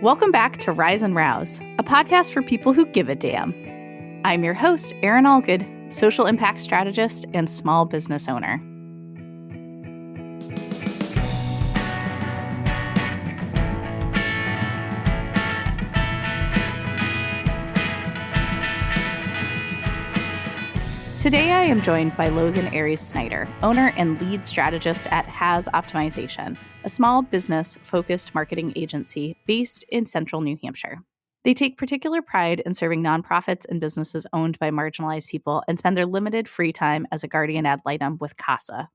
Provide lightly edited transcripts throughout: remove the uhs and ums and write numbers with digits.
Welcome back to Rise and Rouse, a podcast for people who give a damn. I'm your host, Erin Allgood, social impact strategist and small business owner. Today, I am joined by Logan Snyder, owner and lead strategist at Has Optimization, a small business-focused marketing agency based in central New Hampshire. They take particular pride in serving nonprofits and businesses owned by marginalized people and spend their limited free time as a guardian ad litem with CASA.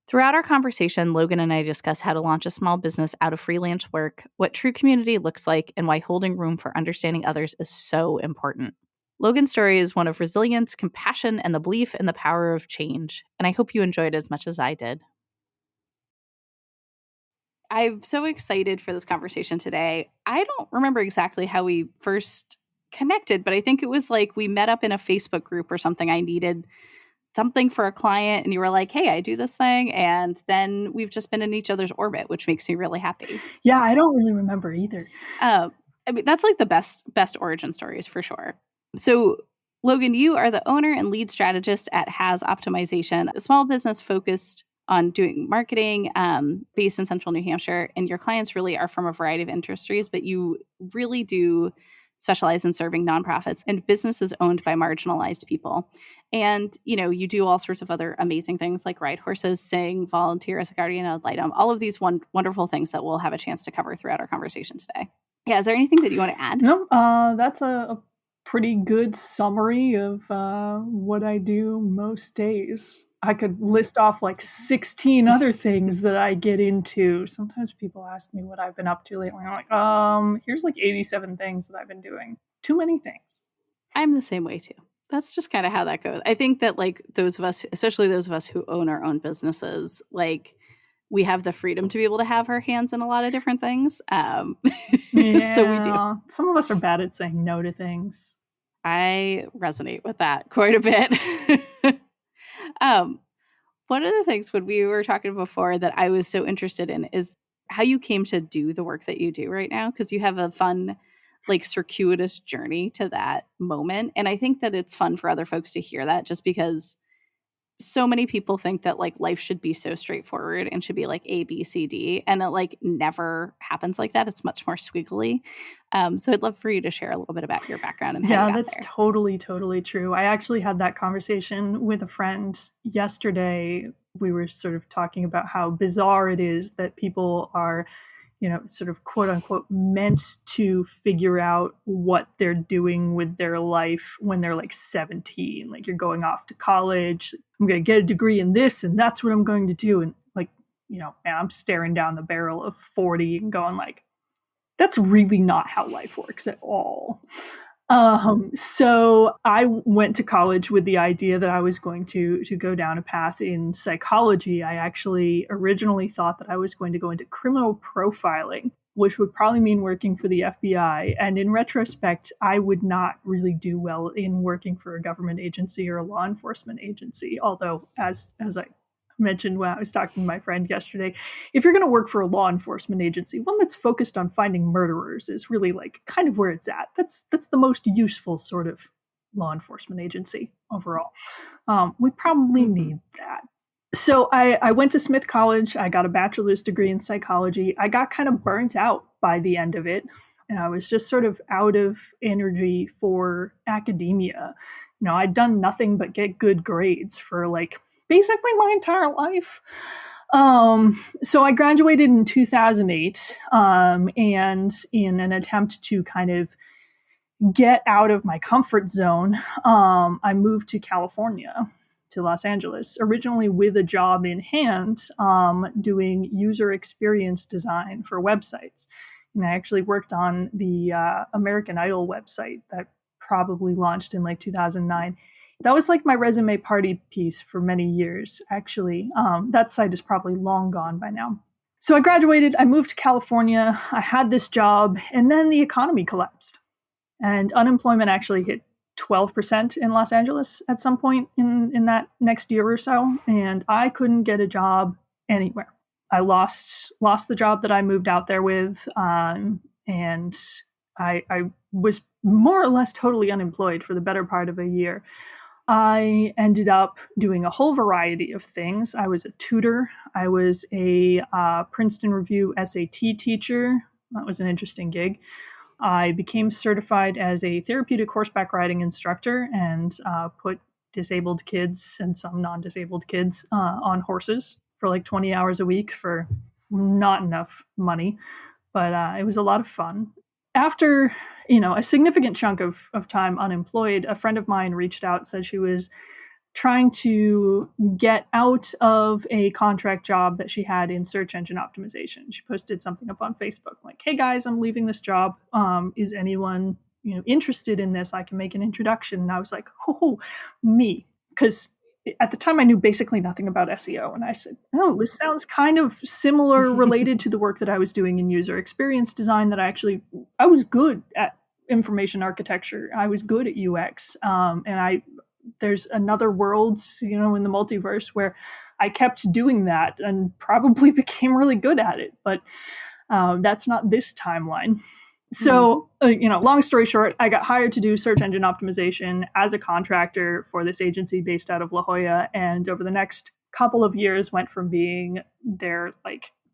Throughout our conversation, Logan and I discuss how to launch a small business out of freelance work, what true community looks like, and why holding room for understanding others is so important. Logan's story is one of resilience, compassion, and the belief in the power of change, and I hope you enjoyed as much as I did. I'm so excited for this conversation today. I don't remember exactly how we first connected, but I think it was like we met up in a Facebook group or something. I needed something for a client, and you were like, hey, I do this thing, and then we've just been in each other's orbit, which makes me really happy. Yeah, I don't really remember either. I mean, that's like the best origin stories for sure. So, Logan, you are the owner and lead strategist at Has Optimization, a small business focused on doing marketing based in central New Hampshire. And your clients really are from a variety of industries, but you really do specialize in serving nonprofits and businesses owned by marginalized people. And, you know, you do all sorts of other amazing things like ride horses, sing, volunteer as a guardian ad litem, all of these wonderful things that we'll have a chance to cover throughout our conversation today. Yeah, is there anything that you want to add? No, that's a pretty good summary of what I do most days. I could list off like 16 other things that I get into. Sometimes people ask me what I've been up to lately. I'm like, here's like 87 things that I've been doing. Too many things. I'm the same way too. That's just kind of how that goes. I think that like those of us, especially those of us who own our own businesses, like we have the freedom to be able to have our hands in a lot of different things. Yeah, so we do. Some of us are bad at saying no to things. I resonate with that quite a bit. One of the things when we were talking before that I was so interested in is how you came to do the work that you do right now, because you have a fun, like circuitous journey to that moment. And I think that it's fun for other folks to hear that, just because so many people think that like life should be so straightforward and should be like A, B, C, D. And it like never happens like that. It's much more squiggly. So I'd love for you to share a little bit about your background and how you got that's there. Totally true. I actually had that conversation with a friend yesterday. We were sort of talking about how bizarre it is that people are, you know, sort of quote unquote meant to figure out what they're doing with their life when they're like 17. Like you're going off to college. I'm going to get a degree in this and that's what I'm going to do. And like, you know, man, I'm staring down the barrel of 40 and going like, that's really not how life works at all. So I went to college with the idea that I was going to go down a path in psychology. I actually originally thought that I was going to go into criminal profiling, which would probably mean working for the FBI. And in retrospect, I would not really do well in working for a government agency or a law enforcement agency. Although, as I mentioned when I was talking to my friend yesterday, if you're going to work for a law enforcement agency, one that's focused on finding murderers is really like kind of where it's at. That's the most useful sort of law enforcement agency overall. We probably need that. So I went to Smith College. I got a bachelor's degree in psychology. I got kind of burnt out by the end of it. And I was just sort of out of energy for academia. You know, I'd done nothing but get good grades for like basically my entire life. So I graduated in 2008, and in an attempt to kind of get out of my comfort zone, I moved to California, to Los Angeles, originally with a job in hand, doing user experience design for websites. And I actually worked on the American Idol website that probably launched in like 2009. That was like my resume party piece for many years, actually. That site is probably long gone by now. So I graduated, I moved to California, I had this job, and then the economy collapsed. And unemployment actually hit 12% in Los Angeles at some point in that next year or so. And I couldn't get a job anywhere. I lost the job that I moved out there with. And I was more or less totally unemployed for the better part of a year. I ended up doing a whole variety of things. I was a tutor. I was a Princeton Review SAT teacher. That was an interesting gig. I became certified as a therapeutic horseback riding instructor and put disabled kids and some non-disabled kids on horses for like 20 hours a week for not enough money, but it was a lot of fun. After, a significant chunk of time unemployed, a friend of mine reached out, said she was trying to get out of a contract job that she had in search engine optimization. She posted something up on Facebook like, "Hey guys, I'm leaving this job. Is anyone interested in this? I can make an introduction." And I was like, "Oh, me," because at the time I knew basically nothing about SEO, and I said, "Oh, this sounds kind of similar, related to the work that I was doing in user experience design. That I was good at information architecture. I was good at UX, and there's another world, in the multiverse where I kept doing that and probably became really good at it. But that's not this timeline." So, long story short, I got hired to do search engine optimization as a contractor for this agency based out of La Jolla. And over the next couple of years went from being their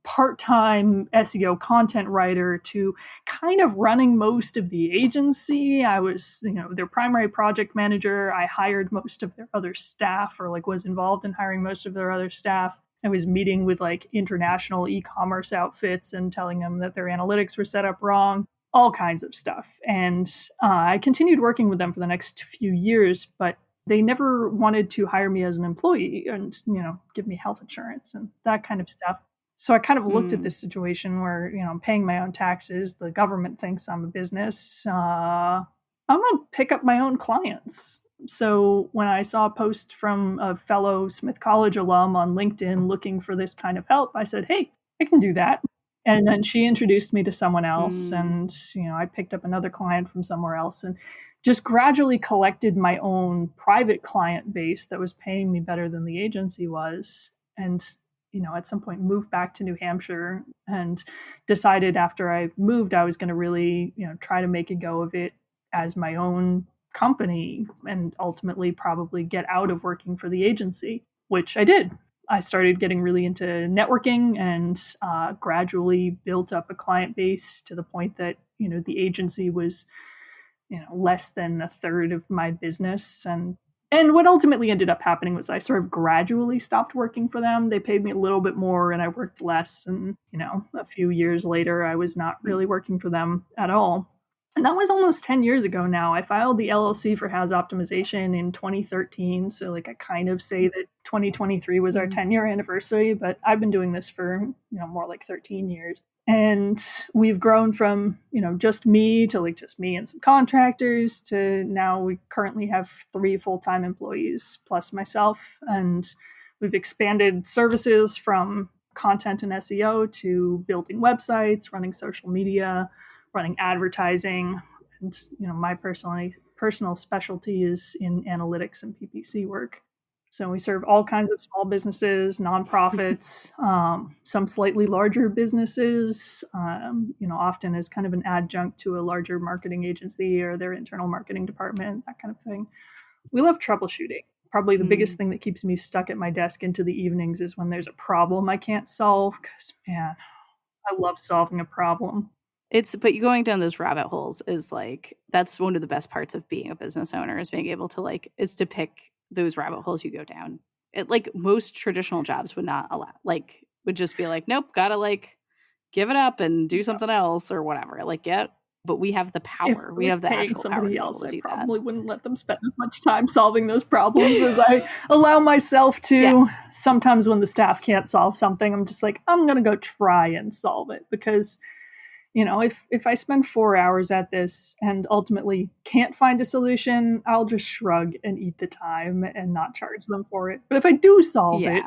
part-time SEO content writer to kind of running most of the agency. I was, their primary project manager. I hired most of their other staff, or was involved in hiring most of their other staff. I was meeting with international e-commerce outfits and telling them that their analytics were set up wrong, all kinds of stuff. And I continued working with them for the next few years, but they never wanted to hire me as an employee and, give me health insurance and that kind of stuff. So I kind of looked at this situation where, I'm paying my own taxes. The government thinks I'm a business. I'm going to pick up my own clients. So when I saw a post from a fellow Smith College alum on LinkedIn looking for this kind of help, I said, "Hey, I can do that." And then she introduced me to someone else, and, I picked up another client from somewhere else and just gradually collected my own private client base that was paying me better than the agency was. And, at some point moved back to New Hampshire and decided after I moved, I was going to really, try to make a go of it as my own company and ultimately probably get out of working for the agency, which I did. I started getting really into networking and gradually built up a client base to the point that, the agency was, less than a third of my business. And what ultimately ended up happening was I sort of gradually stopped working for them. They paid me a little bit more and I worked less. And, a few years later, I was not really working for them at all. And that was almost 10 years ago now. I filed the LLC for Has Optimization in 2013. So I kind of say that 2023 was our 10-year anniversary, but I've been doing this for, more like 13 years. And we've grown from, just me to just me and some contractors to now we currently have 3 full-time employees plus myself. And we've expanded services from content and SEO to building websites, running social media, running advertising. And, my personal specialty is in analytics and PPC work. So we serve all kinds of small businesses, nonprofits, some slightly larger businesses, often as kind of an adjunct to a larger marketing agency or their internal marketing department, that kind of thing. We love troubleshooting. Probably the biggest thing that keeps me stuck at my desk into the evenings is when there's a problem I can't solve, because, man, I love solving a problem. But you going down those rabbit holes is that's one of the best parts of being a business owner, is being able to is to pick those rabbit holes you go down. It most traditional jobs would not allow, would just be nope, gotta give it up and do something else or whatever. But we have the power. We have the actual somebody power else. to do I probably that. wouldn't let them spend as much time solving those problems as I allow myself to. Yeah. Sometimes when the staff can't solve something, I'm just I'm going to go try and solve it, because if I spend 4 hours at this and ultimately can't find a solution, I'll just shrug and eat the time and not charge them for it. But if I do solve it,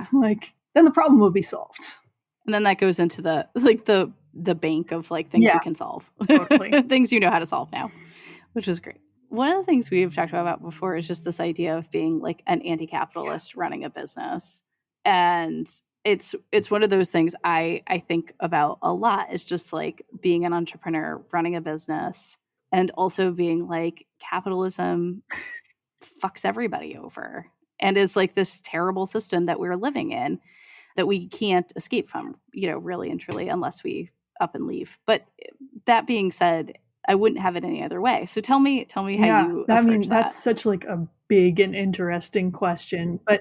then the problem will be solved. And then that goes into the bank of things you can solve. Totally. Things you know how to solve now, which is great. One of the things we've talked about before is just this idea of being an anti-capitalist running a business. And It's one of those things I think about a lot. Is just like being an entrepreneur, running a business, and also being like capitalism fucks everybody over and is like this terrible system that we're living in that we can't escape from, really and truly, unless we up and leave. But that being said, I wouldn't have it any other way. So tell me how Yeah, you I mean, approach that's that. such like a big and interesting question. But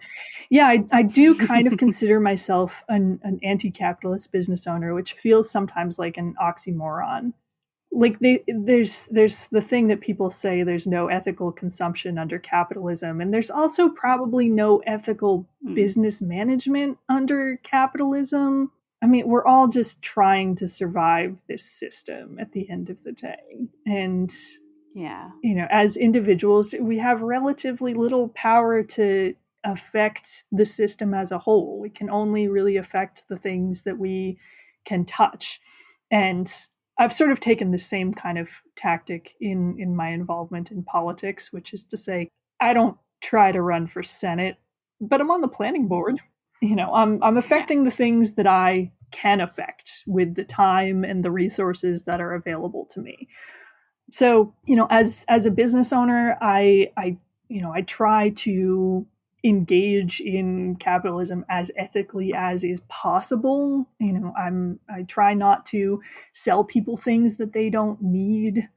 yeah, I do kind of consider myself an anti-capitalist business owner, which feels sometimes like an oxymoron. Like there's the thing that people say there's no ethical consumption under capitalism, and there's also probably no ethical Mm, business management under capitalism. I mean, we're all just trying to survive this system at the end of the day. And yeah. as individuals, we have relatively little power to affect the system as a whole. We can only really affect the things that we can touch. And I've sort of taken the same kind of tactic in my involvement in politics, which is to say, I don't try to run for Senate, but I'm on the planning board. I'm Yeah. affecting the things that I can affect with the time and the resources that are available to me. So as a business owner, I try to engage in capitalism as ethically as is possible. I try not to sell people things that they don't need.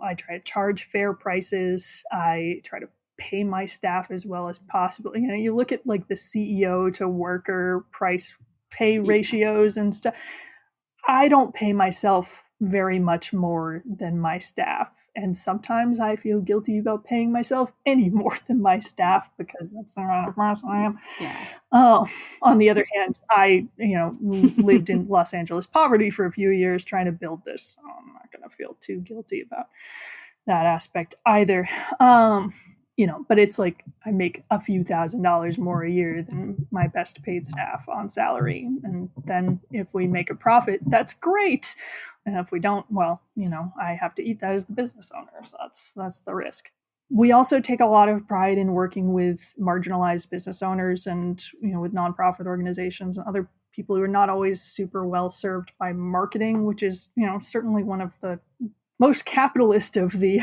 I try to charge fair prices. I try to pay my staff as well as possible. You look at like the CEO to worker price pay Yeah. ratios and stuff. I don't pay myself very much more than my staff. And sometimes I feel guilty about paying myself any more than my staff because that's the kind of person I am. Yeah. Uh, on the other hand, I lived in Los Angeles poverty for a few years trying to build this. So I'm not going to feel too guilty about that aspect either. But it's like I make a few $1,000s more a year than my best paid staff on salary. And then if we make a profit, that's great. And if we don't, well, I have to eat that as the business owner. So that's the risk. We also take a lot of pride in working with marginalized business owners and, with nonprofit organizations and other people who are not always super well served by marketing, which is, certainly one of the most capitalist of the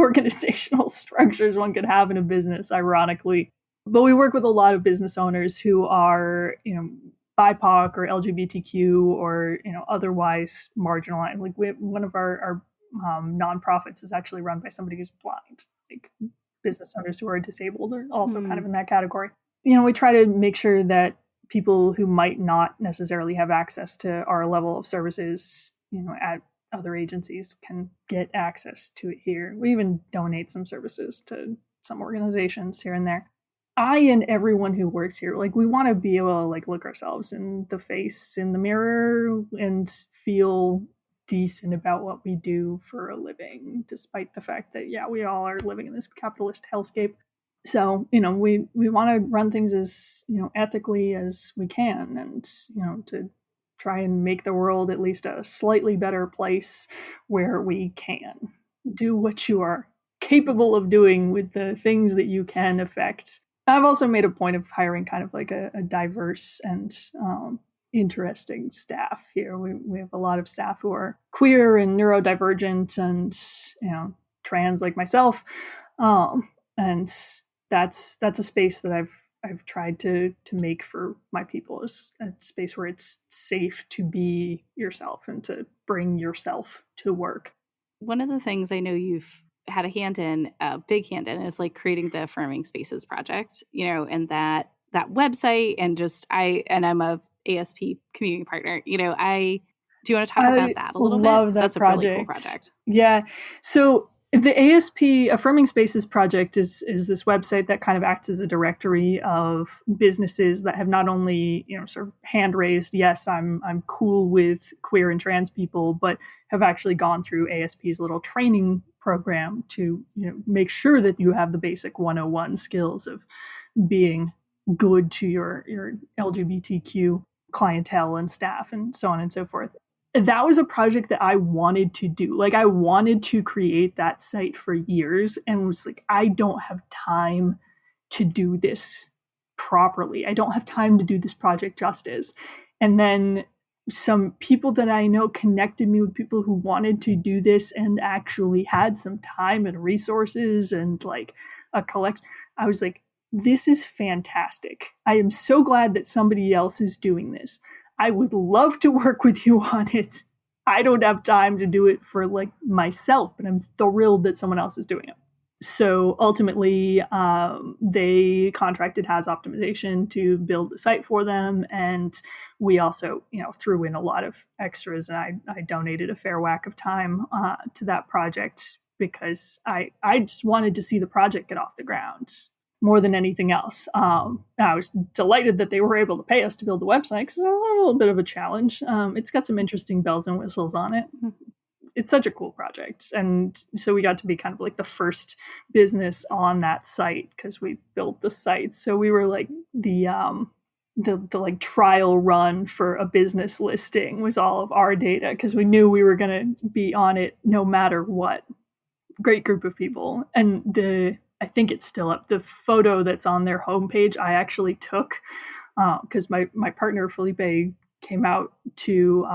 organizational structures one could have in a business, ironically. But we work with a lot of business owners who are, BIPOC or LGBTQ or, otherwise marginalized. Like one of our nonprofits is actually run by somebody who's blind. Like business owners who are disabled are also kind of Mm, in that category. We try to make sure that people who might not necessarily have access to our level of services, at other agencies can get access to it here. We even donate some services to some organizations here and there. I and everyone who works here, like we want to be able to like look ourselves in the face in the mirror and feel decent about what we do for a living, despite the fact that we all are living in this capitalist hellscape. So, we want to run things as, ethically as we can and, to try and make the world at least a slightly better place where we can do what you are capable of doing with the things that you can affect. I've also made a point of hiring kind of like a diverse and interesting staff here. We have a lot of staff who are queer and neurodivergent and, trans like myself. And that's a space that I've tried to make for my people, is a space where it's safe to be yourself and to bring yourself to work. one of the things I know you've had a big hand in, is like creating the Affirming Spaces project, and that website, and I'm a ASP community partner. I do you want to talk about I that a little bit? love Because that that's a really cool project. project. Yeah. So the ASP Affirming Spaces project is this website that kind of acts as a directory of businesses that have not only, sort of hand raised, yes, I'm cool with queer and trans people, but have actually gone through ASP's little training program to, make sure that you have the basic 101 skills of being good to your LGBTQ clientele and staff and so on and so forth. That was a project that I wanted to do. Like I wanted to create that site for years and was like, I don't have time to do this properly. I don't have time to do this project justice. And then some people that I know connected me with people who wanted to do this and actually had some time and resources and like a collection. I was like, this is fantastic. I am so glad that somebody else is doing this. I would love to work with you on it. I don't have time to do it for like myself, but I'm thrilled that someone else is doing it. So ultimately, they contracted Has Optimization to build the site for them, and we also, threw in a lot of extras, and I donated a fair whack of time to that project because I just wanted to see the project get off the ground more than anything else. I was delighted that they were able to pay us to build the website because it's a little bit of a challenge. It's got some interesting bells and whistles on it. It's such a cool project. And so we got to be kind of like the first business on that site because we built the site. So we were like the like trial run for a business listing was all of our data because we knew we were going to be on it no matter what. Great group of people. And I think it's still up. The photo that's on their homepage I actually took because my partner Felipe came out to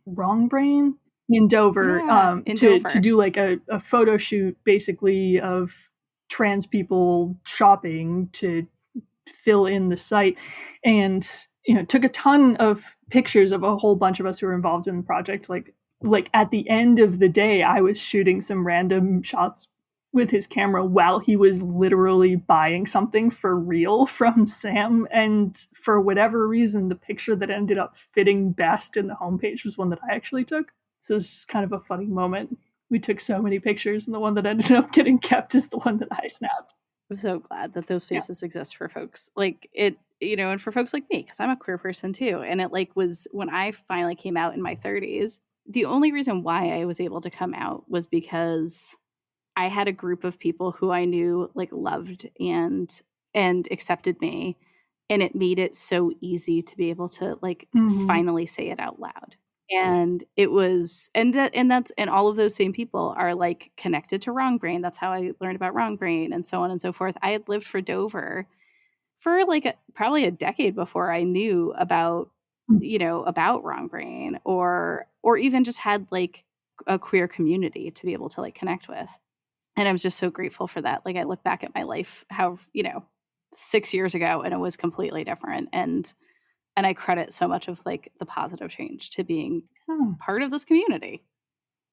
Wrong Brain in Dover, to do like a photo shoot basically of trans people shopping to fill in the site, and took a ton of pictures of a whole bunch of us who were involved in the project. Like at the end of the day, I was shooting some random shots with his camera while he was literally buying something for real from Sam. And for whatever reason, the picture that ended up fitting best in the homepage was one that I actually took. So it's just kind of a funny moment. We took so many pictures, and the one that ended up getting kept is the one that I snapped. I'm so glad that those spaces exist for folks like it, and for folks like me, because I'm a queer person too. And it like was when I finally came out in my 30s, the only reason why I was able to come out was because I had a group of people who I knew like loved and accepted me. And it made it so easy to be able to like finally say it out loud. And it was, and all of those same people are like connected to Wrong Brain. That's how I learned about Wrong Brain and so on and so forth. I had lived for Dover for like probably a decade before I knew about, about Wrong Brain or even just had like a queer community to be able to like connect with. And I was just so grateful for that. Like I look back at my life, 6 years ago, and it was completely different. And I credit so much of like the positive change to being part of this community.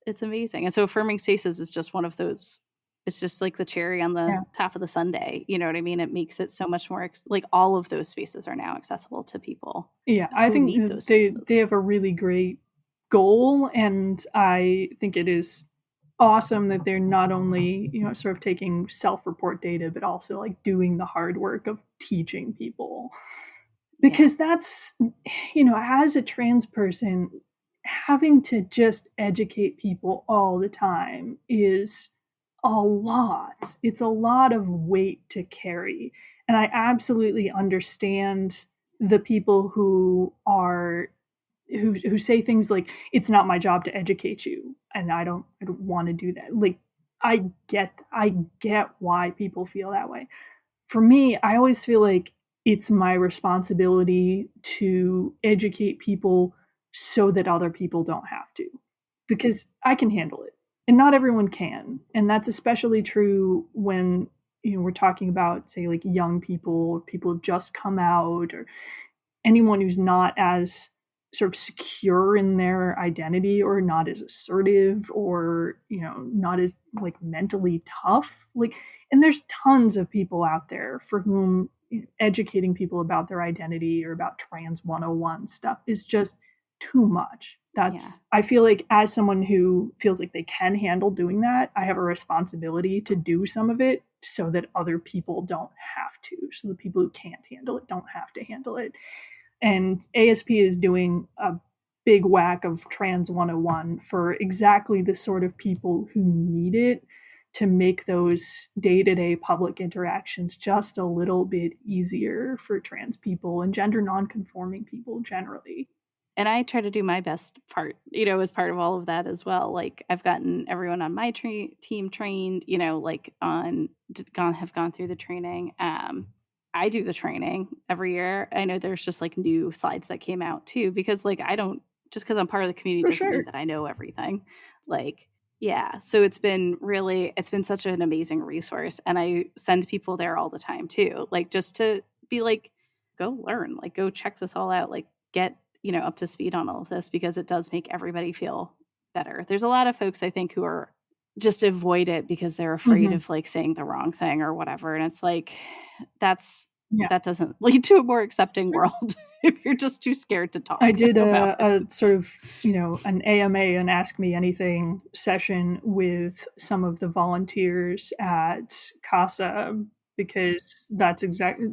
It's amazing. And so affirming spaces is just one of those, it's just like the cherry on the top of the sundae. You know what I mean? It makes it so much more, like all of those spaces are now accessible to people. Yeah, I think they have a really great goal. And I think it is awesome that they're not only, sort of taking self-report data, but also like doing the hard work of teaching people. Because that's, as a trans person, having to just educate people all the time is a lot. It's a lot of weight to carry. And I absolutely understand the people who say things like, it's not my job to educate you. And I don't want to do that. Like, I get why people feel that way. For me, I always feel like it's my responsibility to educate people so that other people don't have to, because I can handle it and not everyone can. And that's especially true when, we're talking about, say, like young people or people who've just come out or anyone who's not as sort of secure in their identity or not as assertive or, not as like mentally tough. Like, and there's tons of people out there for whom educating people about their identity or about trans 101 stuff is just too much. I feel like as someone who feels like they can handle doing that, I have a responsibility to do some of it so that other people don't have to. So the people who can't handle it don't have to handle it. And ASP is doing a big whack of Trans 101 for exactly the sort of people who need it to make those day-to-day public interactions just a little bit easier for trans people and gender non-conforming people generally. And I try to do my best part, as part of all of that as well. Like I've gotten everyone on my team trained, have gone through the training. I do the training every year. I know there's just like new slides that came out too, because like I don't, just because I'm part of the community For doesn't mean sure. that I know everything. Like, yeah. So it's been such an amazing resource. And I send people there all the time too, like just to be like, go learn, like go check this all out, like get, up to speed on all of this, because it does make everybody feel better. There's a lot of folks I think who are just avoid it because they're afraid of like saying the wrong thing or whatever. And it's like, that doesn't lead to a more accepting world if you're just too scared to talk I did about a it. sort of, an AMA, an Ask Me Anything session with some of the volunteers at CASA, because that's exactly,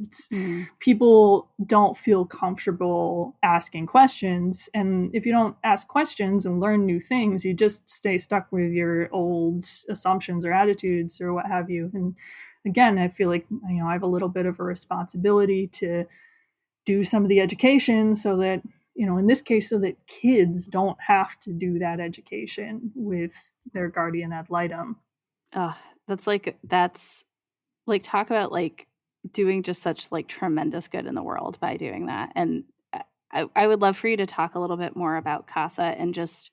people don't feel comfortable asking questions. And if you don't ask questions and learn new things, you just stay stuck with your old assumptions or attitudes or what have you. And again, I feel like, I have a little bit of a responsibility to do some of the education so that, in this case, so that kids don't have to do that education with their guardian ad litem. That's talk about like doing just such like tremendous good in the world by doing that. And I would love for you to talk a little bit more about CASA and just,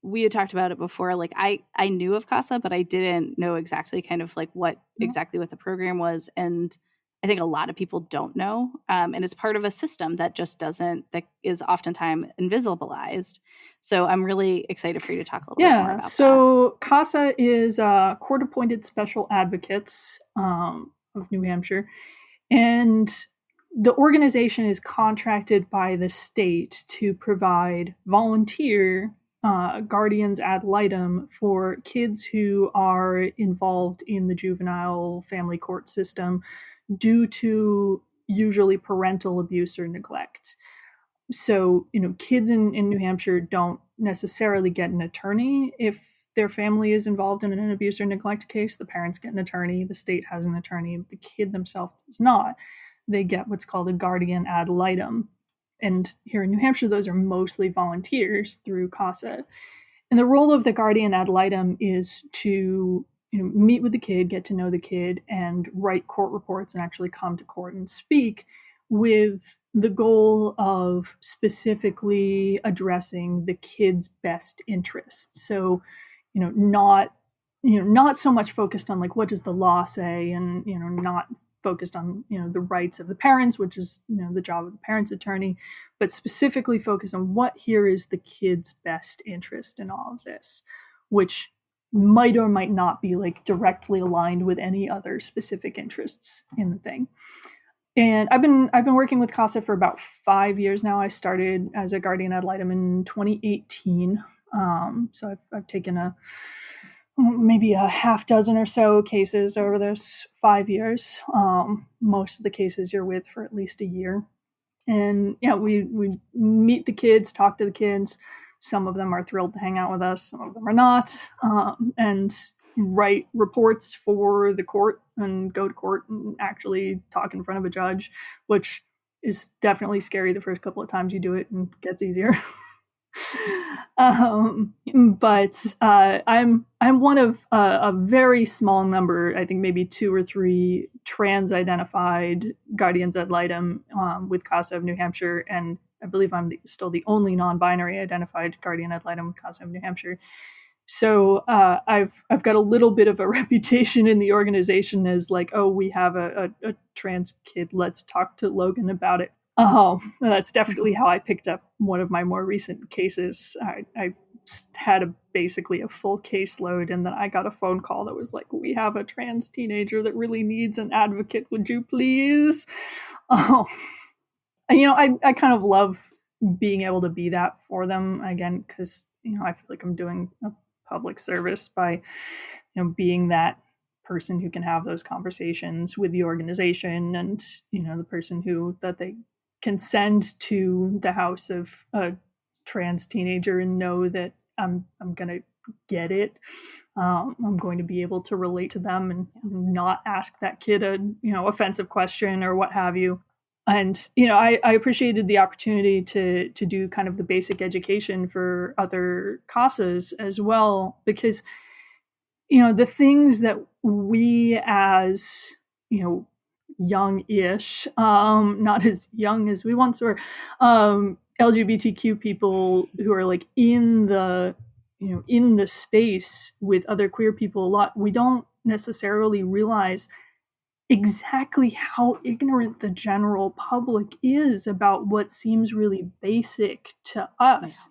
we had talked about it before. Like I knew of CASA, but I didn't know exactly kind of like what the program was. And I think a lot of people don't know. And it's part of a system that just that is oftentimes invisibilized. So I'm really excited for you to talk a little bit more about that. So CASA is court-appointed special advocates of New Hampshire. And the organization is contracted by the state to provide volunteer guardians ad litem for kids who are involved in the juvenile family court system due to usually parental abuse or neglect. So, kids in New Hampshire don't necessarily get an attorney if their family is involved in an abuse or neglect case. The parents get an attorney, the state has an attorney, the kid themselves does not. They get what's called a guardian ad litem. And here in New Hampshire, those are mostly volunteers through CASA. And the role of the guardian ad litem is to meet with the kid, get to know the kid, and write court reports and actually come to court and speak, with the goal of specifically addressing the kid's best interests. So, not so much focused on like what does the law say, and not focused on the rights of the parents, which is the job of the parents' attorney, but specifically focused on what here is the kid's best interest in all of this, which might or might not be like directly aligned with any other specific interests in the thing. And I've been working with CASA for about 5 years now. I started as a guardian ad litem in 2018. So I've taken maybe a half dozen or so cases over those 5 years. Most of the cases you're with for at least a year. And yeah, we meet the kids, talk to the kids. Some of them are thrilled to hang out with us, some of them are not. And write reports for the court and go to court and actually talk in front of a judge, which is definitely scary the first couple of times you do it, and gets easier. But I'm one of a very small number, I think maybe 2 or 3 trans-identified guardians ad litem with CASA of New Hampshire, and I believe I'm still the only non-binary identified guardian ad litem with CASA of New Hampshire. So I've got a little bit of a reputation in the organization as like, oh, we have a trans kid, let's talk to Logan about it. That's definitely how I picked up one of my more recent cases. I had basically a full caseload, and then I got a phone call that was like, we have a trans teenager that really needs an advocate, would you please? I kind of love being able to be that for them, again, because I feel like I'm doing a public service by being that person who can have those conversations with the organization, and the person who that they can send to the house of a trans teenager and know that I'm gonna get it. I'm going to be able to relate to them and not ask that kid a offensive question or what have you. And I appreciated the opportunity to do kind of the basic education for other CASAs as well, because the things that we as young-ish, not as young as we once were, LGBTQ people who are like in the space with other queer people a lot, we don't necessarily realize exactly how ignorant the general public is about what seems really basic to us.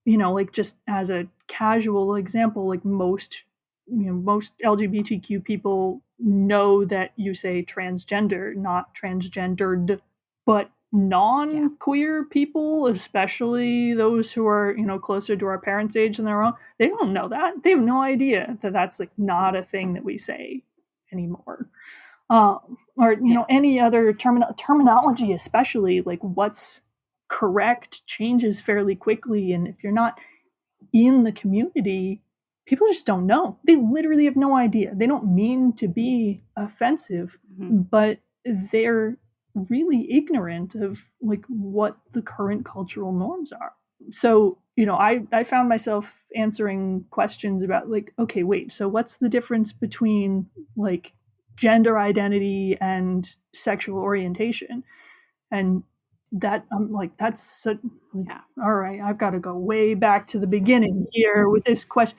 Like just as a casual example, like most LGBTQ people know that you say transgender, not transgendered, but non-queer people, especially those who are, closer to our parents' age than their own, they don't know that. They have no idea that that's like not a thing that we say anymore. Or any other terminology, especially like what's correct changes fairly quickly, and if you're not in the community, people just don't know. They literally have no idea. They don't mean to be offensive, but they're really ignorant of like what the current cultural norms are. So I found myself answering questions about like, okay, wait, so what's the difference between like gender identity and sexual orientation? And that I'm like, that's all right, I've got to go way back to the beginning here with this question.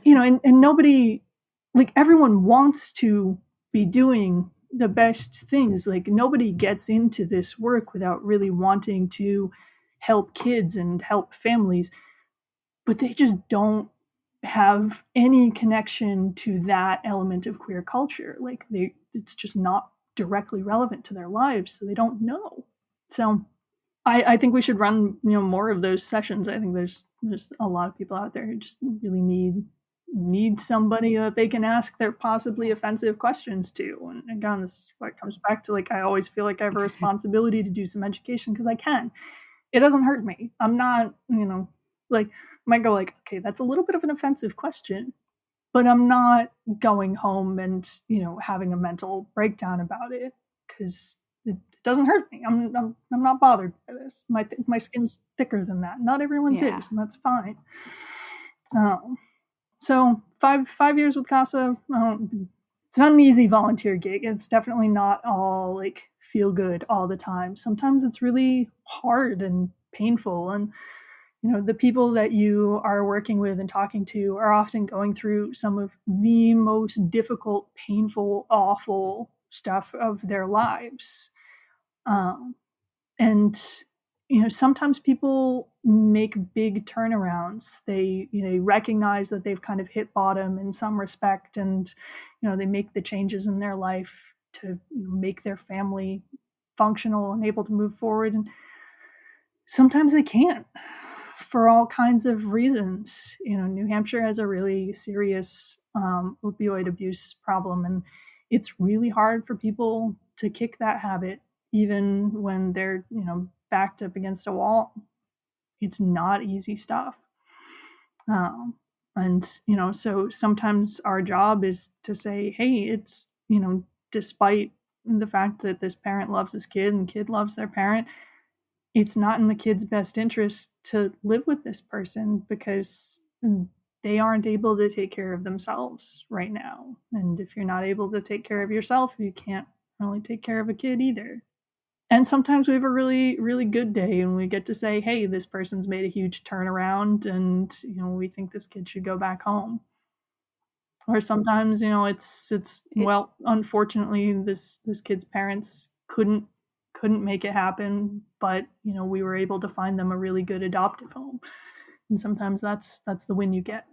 And nobody, like, everyone wants to be doing the best things. Like, nobody gets into this work without really wanting to help kids and help families, but they just don't have any connection to that element of queer culture. Like, it's just not directly relevant to their lives, so they don't know. So I think we should run more of those sessions. I think there's a lot of people out there who just really need somebody that they can ask their possibly offensive questions to. And again, this is what comes back to, like, I always feel like I have a responsibility to do some education because I can. It doesn't hurt me. I'm not, like, I might go like, okay, that's a little bit of an offensive question, but I'm not going home and having a mental breakdown about it because it doesn't hurt me. I'm not bothered by this. My skin's thicker than that. Not everyone's is, and that's fine. So 5 years with CASA. It's not an easy volunteer gig. It's definitely not all like feel good all the time. Sometimes it's really hard and painful, and the people that you are working with and talking to are often going through some of the most difficult, painful, awful stuff of their lives. And sometimes people make big turnarounds. They recognize that they've kind of hit bottom in some respect, and they make the changes in their life to make their family functional and able to move forward. And sometimes they can't, for all kinds of reasons. New Hampshire has a really serious opioid abuse problem, and it's really hard for people to kick that habit, even when they're, backed up against a wall. It's not easy stuff. And, so sometimes our job is to say, hey, it's, despite the fact that this parent loves this kid and the kid loves their parent, it's not in the kid's best interest to live with this person because they aren't able to take care of themselves right now. And if you're not able to take care of yourself, you can't really take care of a kid either. And sometimes we have a really, really good day and we get to say, hey, this person's made a huge turnaround and, we think this kid should go back home. Or sometimes, well, unfortunately, this kid's parents couldn't make it happen, but, we were able to find them a really good adoptive home. And sometimes that's the win you get.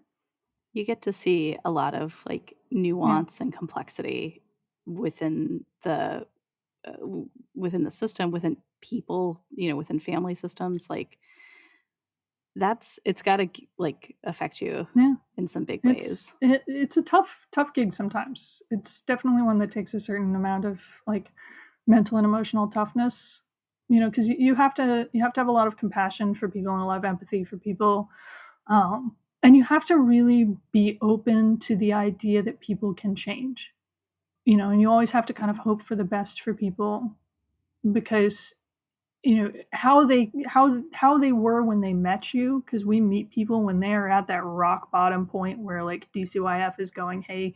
You get to see a lot of like nuance and complexity within the system, within people, within family systems. Like it's got to like affect you in some big ways. It's a tough gig sometimes. It's definitely one that takes a certain amount of like mental and emotional toughness, because you have to have a lot of compassion for people and a lot of empathy for people. And you have to really be open to the idea that people can change, and you always have to kind of hope for the best for people, because how they were when they met you, because we meet people when they are at that rock bottom point where like DCYF is going, hey,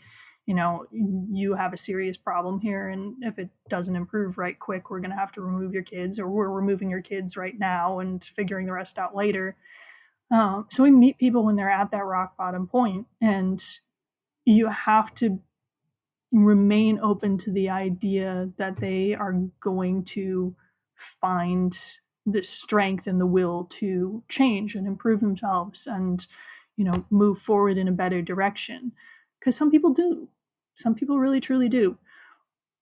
you have a serious problem here, and if it doesn't improve right quick, we're going to have to remove your kids, or we're removing your kids right now and figuring the rest out later. So we meet people when they're at that rock bottom point, and you have to remain open to the idea that they are going to find the strength and the will to change and improve themselves and move forward in a better direction, because some people do. Some people really truly do.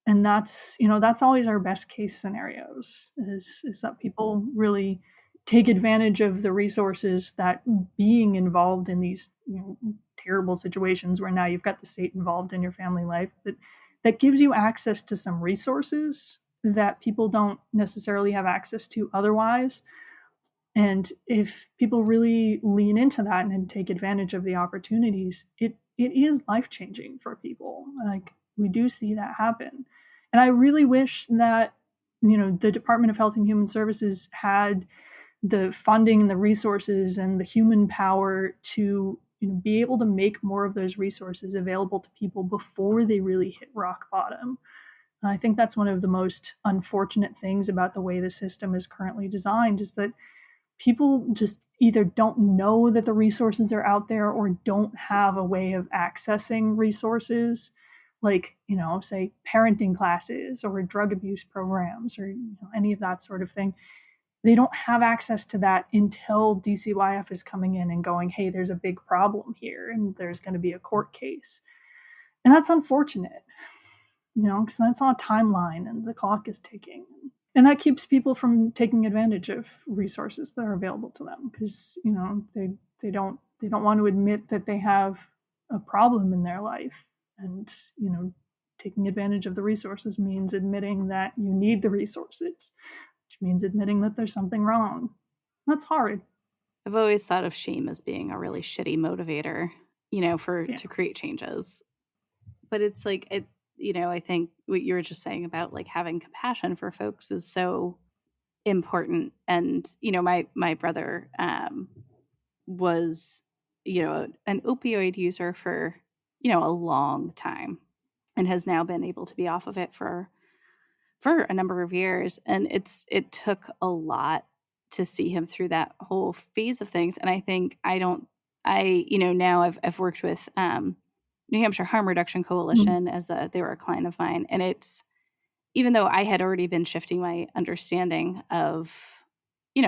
And that's always our best case scenarios, is that people really take advantage of the resources that being involved in these terrible situations where now you've got the state involved in your family life, that gives you access to some resources that people don't necessarily have access to otherwise. And if people really lean into that and take advantage of the opportunities, it is life-changing for people. Like, we do see that happen. And I really wish that the Department of Health and Human Services had the funding and the resources and the human power to be able to make more of those resources available to people before they really hit rock bottom. I think that's one of the most unfortunate things about the way the system is currently designed, is that people just either don't know that the resources are out there or don't have a way of accessing resources, like, say parenting classes or drug abuse programs or any of that sort of thing. They don't have access to that until DCYF is coming in and going, hey, there's a big problem here and there's going to be a court case. And that's unfortunate, because that's on a timeline and the clock is ticking. And that keeps people from taking advantage of resources that are available to them, because, they don't want to admit that they have a problem in their life. And, taking advantage of the resources means admitting that you need the resources, which means admitting that there's something wrong. That's hard. I've always thought of shame as being a really shitty motivator, to create changes. But it's like, I think what you were just saying about like having compassion for folks is so important. And, my brother was, an opioid user for, a long time, and has now been able to be off of it for a number of years. And it took a lot to see him through that whole phase of things. And I think now I've worked with New Hampshire Harm Reduction Coalition they were a client of mine. And it's, even though I had already been shifting my understanding of,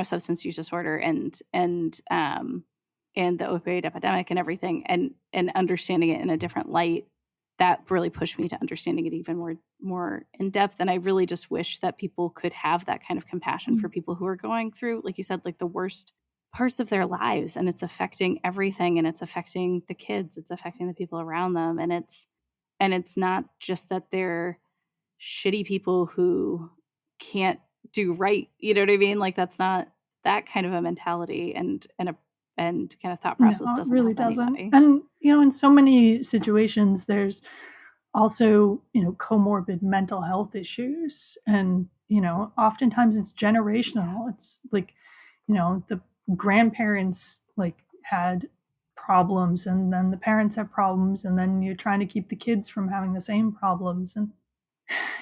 substance use disorder and the opioid epidemic and everything, and understanding it in a different light, that really pushed me to understanding it even more in depth. And I really just wish that people could have that kind of compassion for people who are going through, like you said, like the worst parts of their lives, and it's affecting everything, and it's affecting the kids, it's affecting the people around them. And it's not just that they're shitty people who can't do right. You know what I mean? Like, that's not that kind of a mentality and kind of thought process. No, doesn't really help doesn't. anybody. And in so many situations, there's also comorbid mental health issues, and oftentimes it's generational. It's like the grandparents like had problems, and then the parents have problems, and then you're trying to keep the kids from having the same problems. And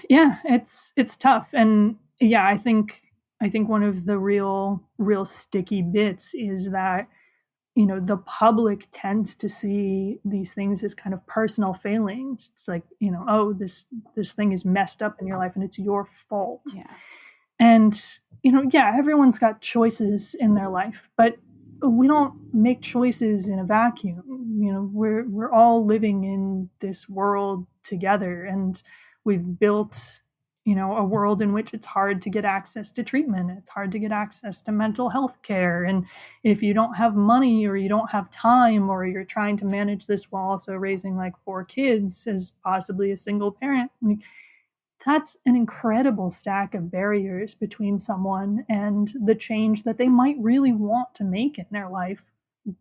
yeah, it's tough. And yeah, I think one of the real sticky bits is that the public tends to see these things as kind of personal failings. It's like, oh, this thing is messed up in your life and it's your fault. Yeah. And everyone's got choices in their life, but we don't make choices in a vacuum. We're all living in this world together, and we've built a world in which it's hard to get access to treatment. It's hard to get access to mental health care. And if you don't have money, or you don't have time, or you're trying to manage this while also raising like 4 kids as possibly a single parent, that's an incredible stack of barriers between someone and the change that they might really want to make in their life.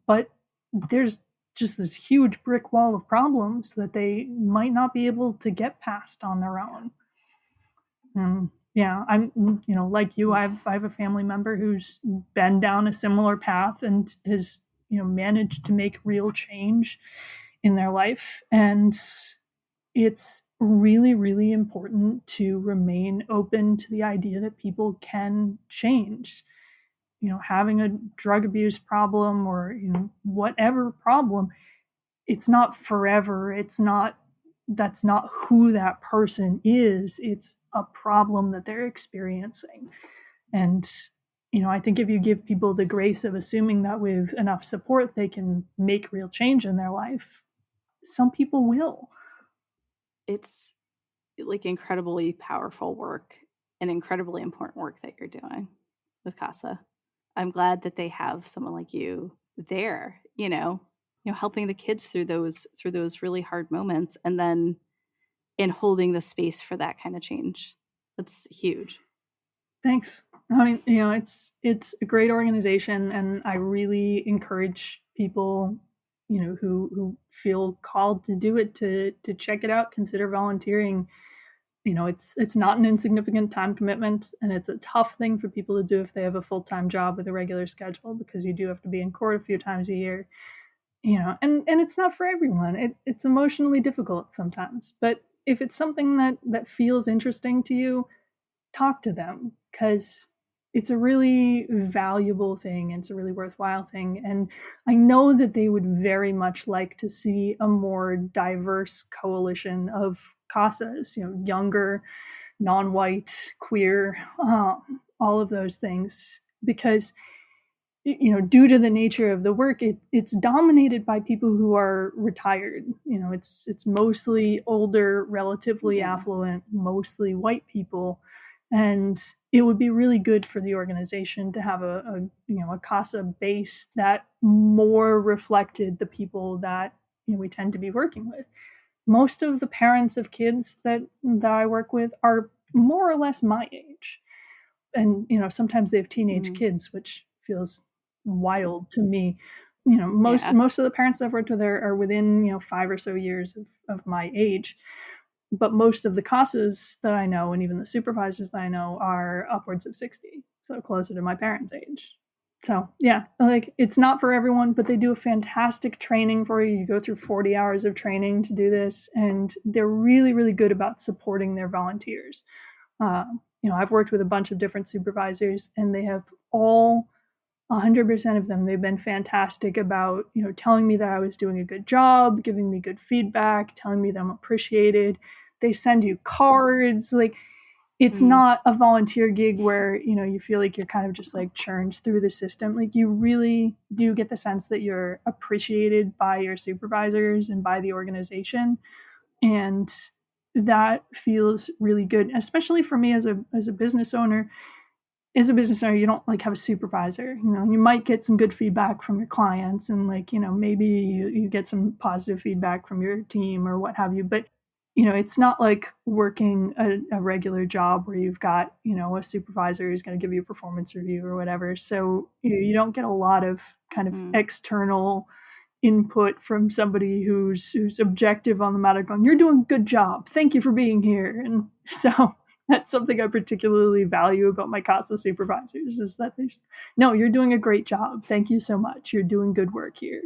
But there's just this huge brick wall of problems that they might not be able to get past on their own. Yeah, I'm, like you, I have a family member who's been down a similar path and has, managed to make real change in their life. And it's really, really important to remain open to the idea that people can change. Having a drug abuse problem or, whatever problem, it's not forever. That's not who that person is. It's a problem that they're experiencing. And, I think if you give people the grace of assuming that with enough support, they can make real change in their life, some people will. It's like incredibly powerful work and incredibly important work that you're doing with CASA. I'm glad that they have someone like you there, helping the kids through those really hard moments, and then in holding the space for that kind of change. That's huge. Thanks. I mean, it's a great organization, and I really encourage people, who feel called to do it to check it out, consider volunteering. It's not an insignificant time commitment, and it's a tough thing for people to do if they have a full-time job with a regular schedule, because you do have to be in court a few times a year. And it's not for everyone. It's emotionally difficult sometimes, but if it's something that feels interesting to you, talk to them, because it's a really valuable thing and it's a really worthwhile thing. And I know that they would very much like to see a more diverse coalition of CASAs, younger, non-white, queer, all of those things, because due to the nature of the work, it's dominated by people who are retired. It's mostly older, relatively affluent, mostly white people. And it would be really good for the organization to have a CASA base that more reflected the people that we tend to be working with. Most of the parents of kids that I work with are more or less my age. And, sometimes they have teenage kids, which feels wild to me. Most of the parents I've worked with are within, 5 or so years of my age. But most of the CASAs that I know, and even the supervisors that I know, are upwards of 60, so closer to my parents' age. So yeah, it's not for everyone, but they do a fantastic training for you. You go through 40 hours of training to do this, and they're really, really good about supporting their volunteers. I've worked with a bunch of different supervisors, and they have all 100% of them, they've been fantastic about, telling me that I was doing a good job, giving me good feedback, telling me that I'm appreciated. They send you cards. It's not a volunteer gig where, you feel like you're kind of just churned through the system. You really do get the sense that you're appreciated by your supervisors and by the organization. And that feels really good, especially for me as a business owner. As a business owner, you don't have a supervisor. You might get some good feedback from your clients, and maybe you get some positive feedback from your team or what have you. But it's not like working a regular job where you've got a supervisor who's going to give you a performance review or whatever. So you don't get a lot of kind of external input from somebody who's objective on the matter, going, "You're doing a good job. Thank you for being here." And so that's something I particularly value about my CASA supervisors, is that no, you're doing a great job. Thank you so much. You're doing good work here.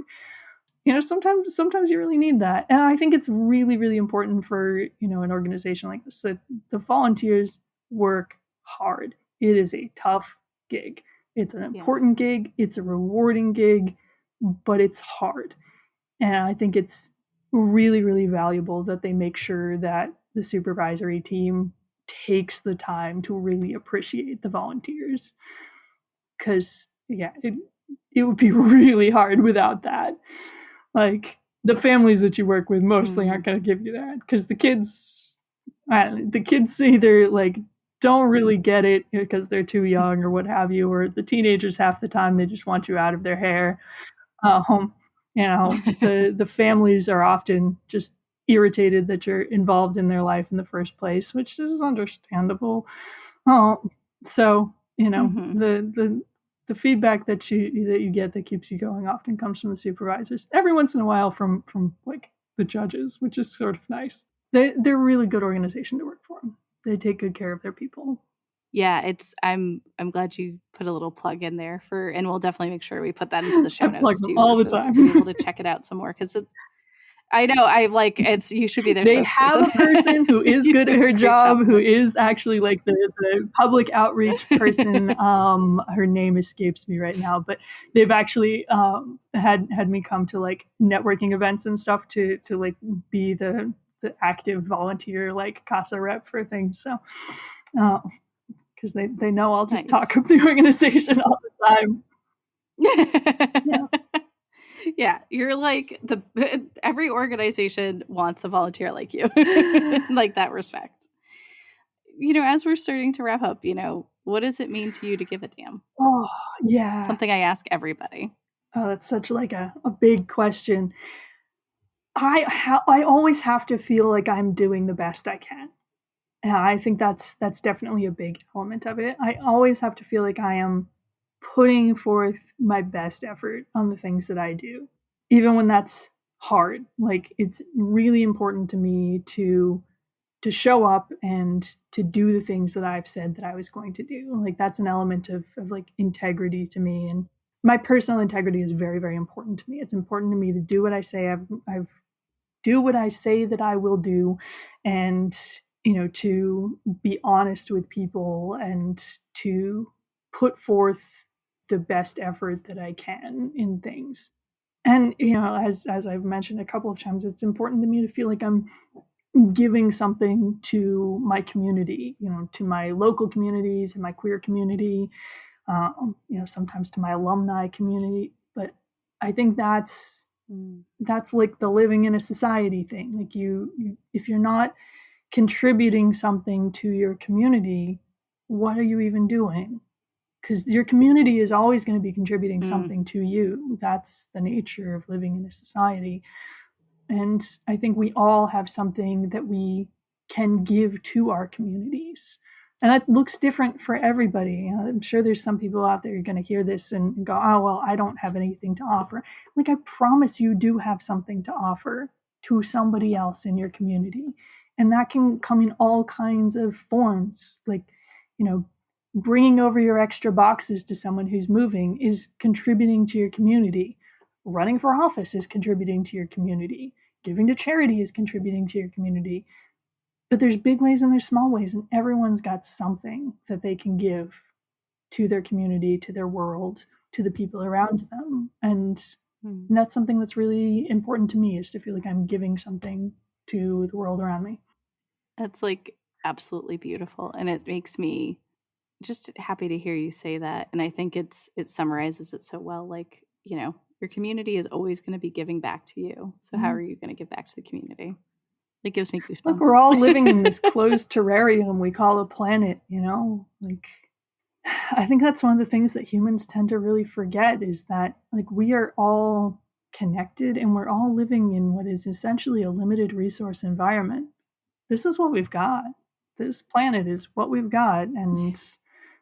Sometimes you really need that. And I think it's really, really important for, an organization like this, that the volunteers work hard. It is a tough gig. It's an important gig. It's a rewarding gig, but it's hard. And I think it's really, really valuable that they make sure that the supervisory team takes the time to really appreciate the volunteers, because it would be really hard without that. The families that you work with mostly aren't going to give you that, because the kids either don't really get it because they're too young or what have you, or the teenagers half the time they just want you out of their hair. The families are often just irritated that you're involved in their life in the first place, which is understandable. So the feedback that you get that keeps you going often comes from the supervisors. Every once in a while from the judges, which is sort of nice. They're a really good organization to work for. They take good care of their people. Yeah, I'm glad you put a little plug in there and we'll definitely make sure we put that into the show notes too, all the folks time to be able to check it out some more, because I know. You should be their They have a person who is good at her job, who is actually like the public outreach person. Her name escapes me right now, but they've actually had me come to like networking events and stuff to like be the active volunteer like CASA rep for things. So, because they know I'll just talk up the organization all the time. Yeah. Yeah, you're like every organization wants a volunteer like you, like that respect. As we're starting to wrap up, what does it mean to you to give a damn? Oh, yeah. Something I ask everybody. Oh, that's such like a big question. I always have to feel like I'm doing the best I can. And I think that's definitely a big element of it. I always have to feel like I am putting forth my best effort on the things that I do, even when that's hard. Like, it's really important to me to show up and to do the things that I've said that I was going to do. Like, that's an element of like integrity to me. And my personal integrity is very, very important to me. It's important to me to do what I say. I've do what I say that I will do, and to be honest with people and to put forth the best effort that I can in things. And as I've mentioned a couple of times, it's important to me to feel like I'm giving something to my community, to my local communities and my queer community, sometimes to my alumni community. But I think that's like the living in a society thing. Like, if you're not contributing something to your community, what are you even doing? Because your community is always going to be contributing something to you. That's the nature of living in a society. And I think we all have something that we can give to our communities. And that looks different for everybody. I'm sure there's some people out there who are going to hear this and go, oh, well, I don't have anything to offer. Like, I promise you do have something to offer to somebody else in your community. And that can come in all kinds of forms. Like, bringing over your extra boxes to someone who's moving is contributing to your community. Running for office is contributing to your community. Giving to charity is contributing to your community. But there's big ways and there's small ways, and everyone's got something that they can give to their community, to their world, to the people around them. And that's something that's really important to me, is to feel like I'm giving something to the world around me. That's like absolutely beautiful. And it makes me just happy to hear you say that. And I think it summarizes it so well. Like, your community is always going to be giving back to you. So how are you going to give back to the community? It gives me goosebumps. Look, we're all living in this closed terrarium we call a planet, Like, I think that's one of the things that humans tend to really forget, is that, like, we are all connected and we're all living in what is essentially a limited resource environment. This is what we've got. This planet is what we've got. And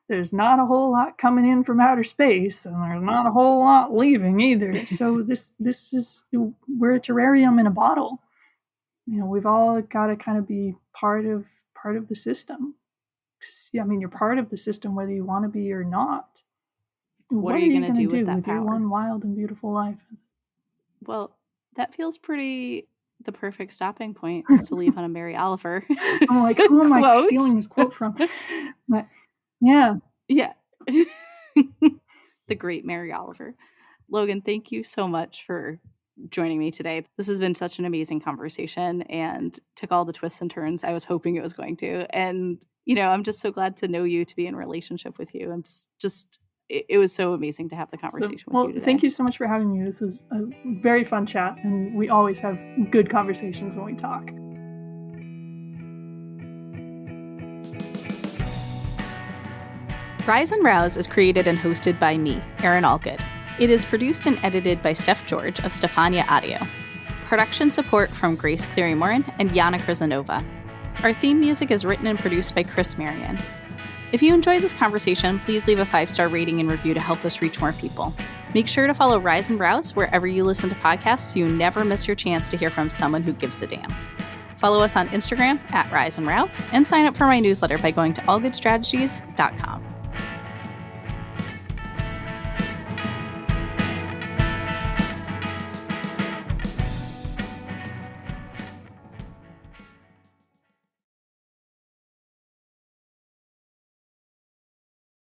there's not a whole lot coming in from outer space, and there's not a whole lot leaving either. So this is, we're a terrarium in a bottle. We've all got to kind of be part of the system. You're part of the system whether you want to be or not. What are you going to do with that your one wild and beautiful life? Well, that feels pretty the perfect stopping point, is to leave on a Mary Oliver. I'm like, who am I stealing this quote from? But yeah. The great Mary Oliver. Logan, thank you so much for joining me today. This has been such an amazing conversation and took all the twists and turns I was hoping it was going to. And, I'm just so glad to know you, to be in a relationship with you. And just, it was so amazing to have the conversation with you today. Thank you so much for having me. This was a very fun chat, and we always have good conversations when we talk. Rise and Rouse is created and hosted by me, Erin Allgood. It is produced and edited by Steph George of Stefania Audio. Production support from Grace Cleary-Morin and Jana Krizanova. Our theme music is written and produced by Chris Marion. If you enjoyed this conversation, please leave a 5-star rating and review to help us reach more people. Make sure to follow Rise and Rouse wherever you listen to podcasts so you never miss your chance to hear from someone who gives a damn. Follow us on Instagram @Rise and Rouse, and sign up for my newsletter by going to allgoodstrategies.com.